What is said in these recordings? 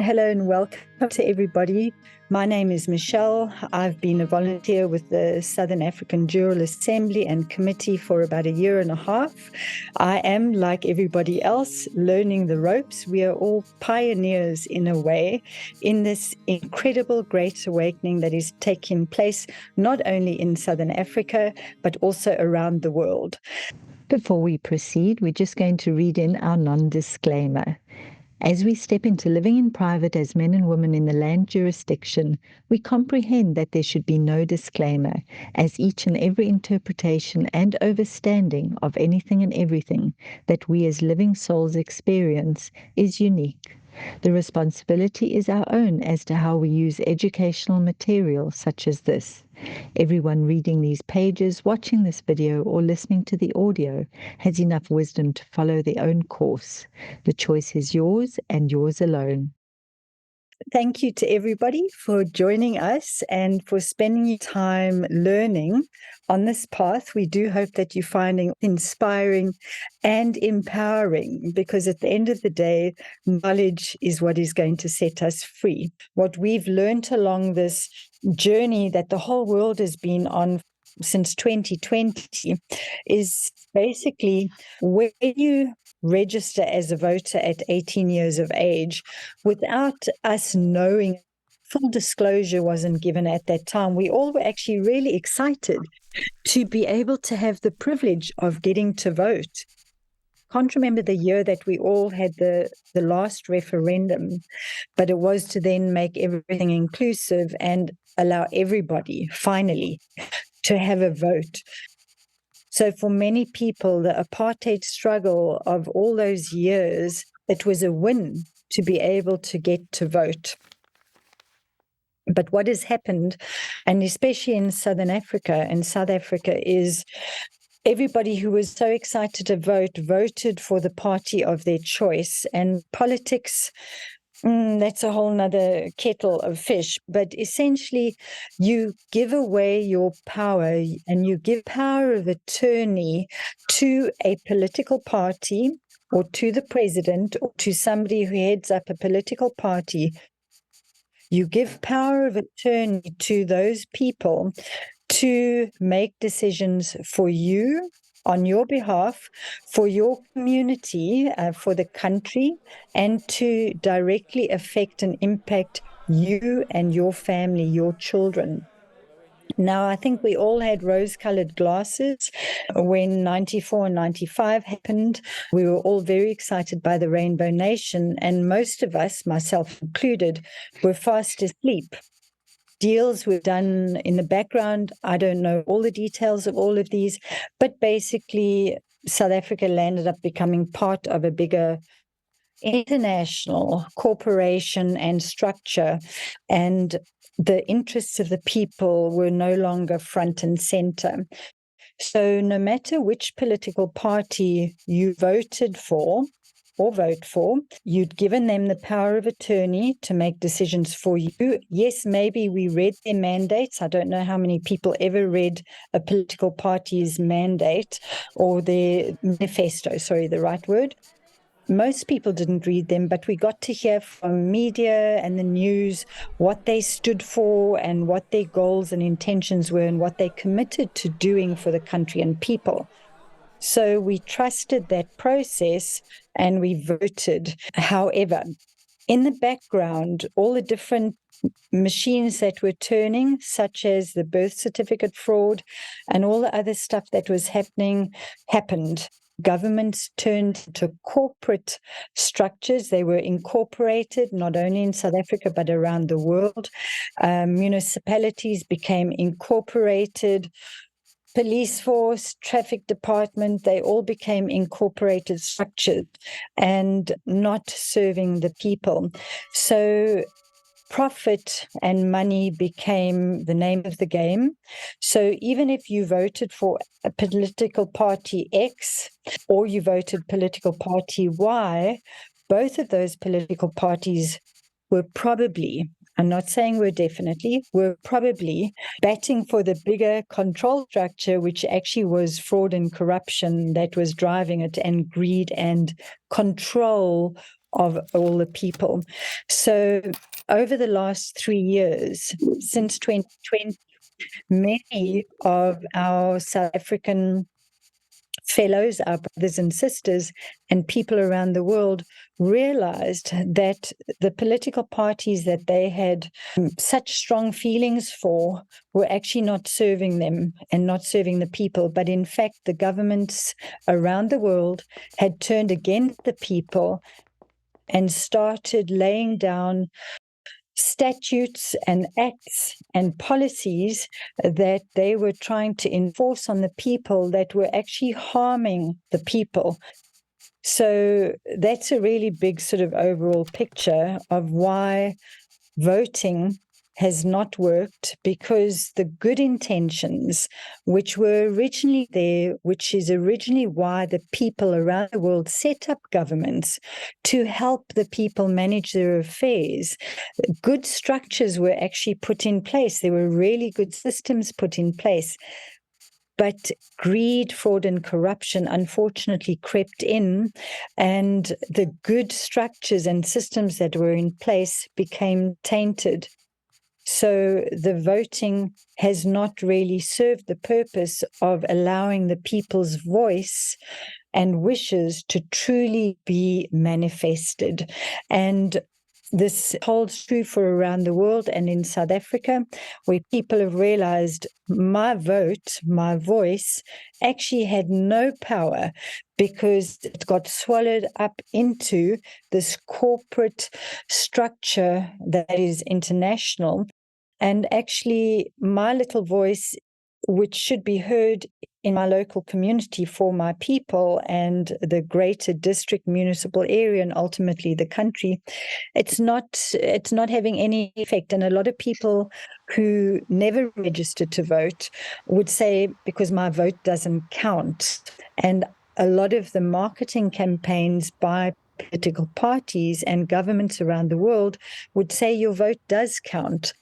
Hello and welcome to everybody. My name is Michelle. I've been a volunteer with the Southern African Jural Assembly and Committee for about a year and a half. I am, like everybody else, learning the ropes. We are all pioneers in a way in this incredible Great Awakening that is taking place not only in Southern Africa, but also around the world. Before we proceed, we're just going to read in our non-disclaimer. As we step into living in private as men and women in the land jurisdiction, we comprehend that there should be no disclaimer, as each and every interpretation and overstanding of anything and everything that we as living souls experience is unique. The responsibility is our own as to how we use educational material such as this. Everyone reading these pages, watching this video, or listening to the audio has enough wisdom to follow their own course. The choice is yours and yours alone. Thank you to everybody for joining us and for spending your time learning on this path. We do hope that you're finding inspiring and empowering, because at the end of the day, knowledge is what is going to set us free. What we've learned along this journey that the whole world has been on since 2020 is basically when you register as a voter at 18 years of age, without us knowing, full disclosure wasn't given at that time. We all were actually really excited to be able to have the privilege of getting to vote. Can't remember the year that we all had the last referendum, but it was to then make everything inclusive and allow everybody finally to have a vote. So for many people, the apartheid struggle of all those years, it was a win to be able to get to vote. But what has happened, and especially in Southern Africa and South Africa, is everybody who was so excited to vote voted for the party of their choice. And politics, that's a whole nother kettle of fish. But essentially, you give away your power and you give power of attorney to a political party or to the president or to somebody who heads up a political party. You give power of attorney to those people to make decisions for you, on your behalf, for your community, for the country, and to directly affect and impact you and your family, your children. Now, I think we all had rose-colored glasses when 94 and 95 happened. We were all very excited by the Rainbow Nation, and most of us, myself included, were fast asleep. Deals were done in the background. I don't know all the details of all of these, but basically South Africa landed up becoming part of a bigger international corporation and structure, and the interests of the people were no longer front and center. So no matter which political party you voted for or vote for, you'd given them the power of attorney to make decisions for you. Yes, maybe we read their mandates. I don't know how many people ever read a political party's mandate or their manifesto, the right word. Most people didn't read them, but we got to hear from media and the news what they stood for and what their goals and intentions were and what they committed to doing for the country and people. So we trusted that process and we voted. However, in the background, all the different machines that were turning, such as the birth certificate fraud and all the other stuff that was happened. Governments turned to corporate structures. They were incorporated not only in South Africa, but around the world. Municipalities became incorporated. Police force, traffic department, they all became incorporated structures and not serving the people. So profit and money became the name of the game. So even if you voted for a political party X or you voted political party Y, both of those political parties were probably, I'm not saying we're probably batting for the bigger control structure, which actually was fraud and corruption that was driving it, and greed and control of all the people. So over the last 3 years, since 2020, many of our South African fellows, our brothers and sisters, and people around the world realized that the political parties that they had such strong feelings for were actually not serving them and not serving the people. But in fact, the governments around the world had turned against the people and started laying down statutes and acts and policies that they were trying to enforce on the people that were actually harming the people. So that's a really big sort of overall picture of why voting has not worked, because the good intentions, which were originally there, which is originally why the people around the world set up governments to help the people manage their affairs, good structures were actually put in place. There were really good systems put in place. But greed, fraud, and corruption unfortunately crept in, and the good structures and systems that were in place became tainted. So the voting has not really served the purpose of allowing the people's voice and wishes to truly be manifested. And this holds true for around the world and in South Africa, where people have realized my vote, my voice, actually had no power because it got swallowed up into this corporate structure that is international. And actually, my little voice, which should be heard in my local community for my people and the greater district municipal area and ultimately the country, it's not having any effect. And a lot of people who never registered to vote would say, because my vote doesn't count. And a lot of the marketing campaigns by political parties and governments around the world would say your vote does count.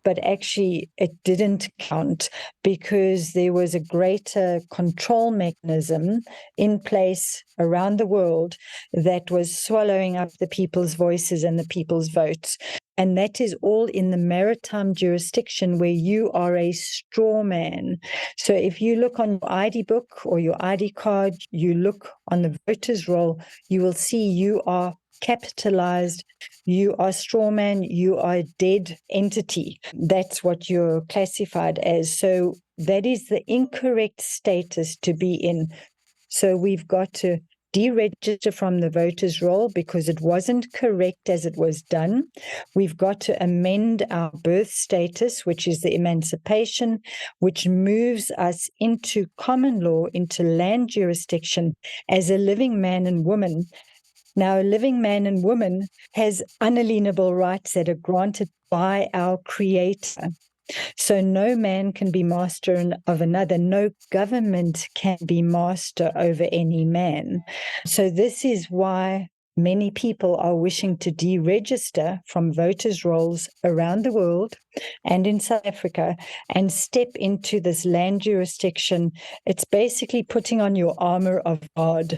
But actually, it didn't count because there was a greater control mechanism in place around the world that was swallowing up the people's voices and the people's votes. And that is all in the maritime jurisdiction where you are a straw man. So if you look on your ID book or your ID card, you look on the voter's roll, you will see you are capitalized, you are straw man, you are a dead entity. That's what you're classified as. So that is the incorrect status to be in. So we've got to deregister from the voters' roll because it wasn't correct as it was done. We've got to amend our birth status, which is the Emancipation, which moves us into common law, into land jurisdiction as a living man and woman. Now, a living man and woman has unalienable rights that are granted by our Creator. So no man can be master of another. No government can be master over any man. So this is why many people are wishing to deregister from voters' rolls around the world and in South Africa and step into this land jurisdiction. It's basically putting on your armor of God.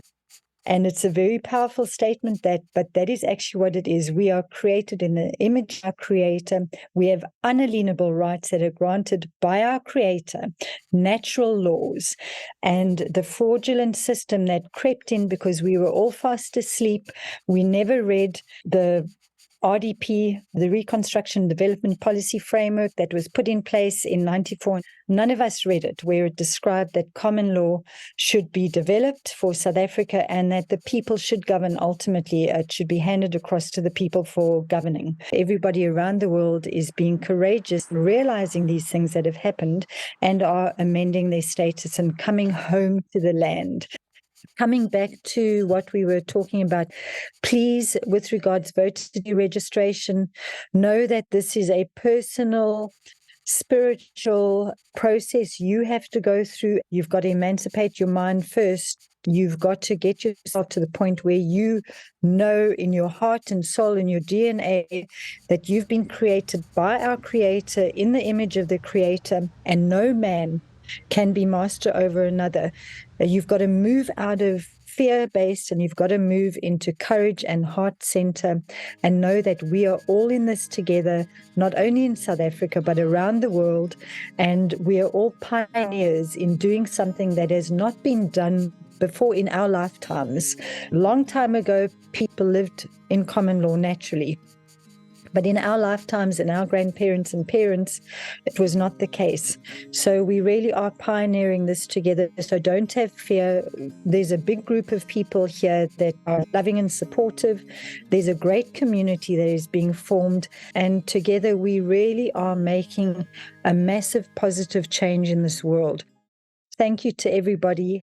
And it's a very powerful statement, but that is actually what it is. We are created in the image of our Creator. We have unalienable rights that are granted by our Creator, natural laws, and the fraudulent system that crept in because we were all fast asleep. We never read the RDP, the Reconstruction Development Policy Framework that was put in place in 94. None of us read it, where it described that common law should be developed for South Africa and that the people should govern. Ultimately, it should be handed across to the people for governing. Everybody around the world is being courageous, realizing these things that have happened and are amending their status and coming home to the land. Coming back to what we were talking about, please, with regards voter deregistration, know that this is a personal, spiritual process you have to go through. You've got to emancipate your mind first. You've got to get yourself to the point where you know in your heart and soul, in your DNA, that you've been created by our Creator in the image of the Creator, and no man can be master over another. You've got to move out of fear-based, and you've got to move into courage and heart center and know that we are all in this together, not only in South Africa, but around the world. And we are all pioneers in doing something that has not been done before in our lifetimes. A long time ago, people lived in common law naturally. But in our lifetimes and our grandparents and parents, it was not the case. So we really are pioneering this together. So don't have fear. There's a big group of people here that are loving and supportive. There's a great community that is being formed. And together we really are making a massive positive change in this world. Thank you to everybody.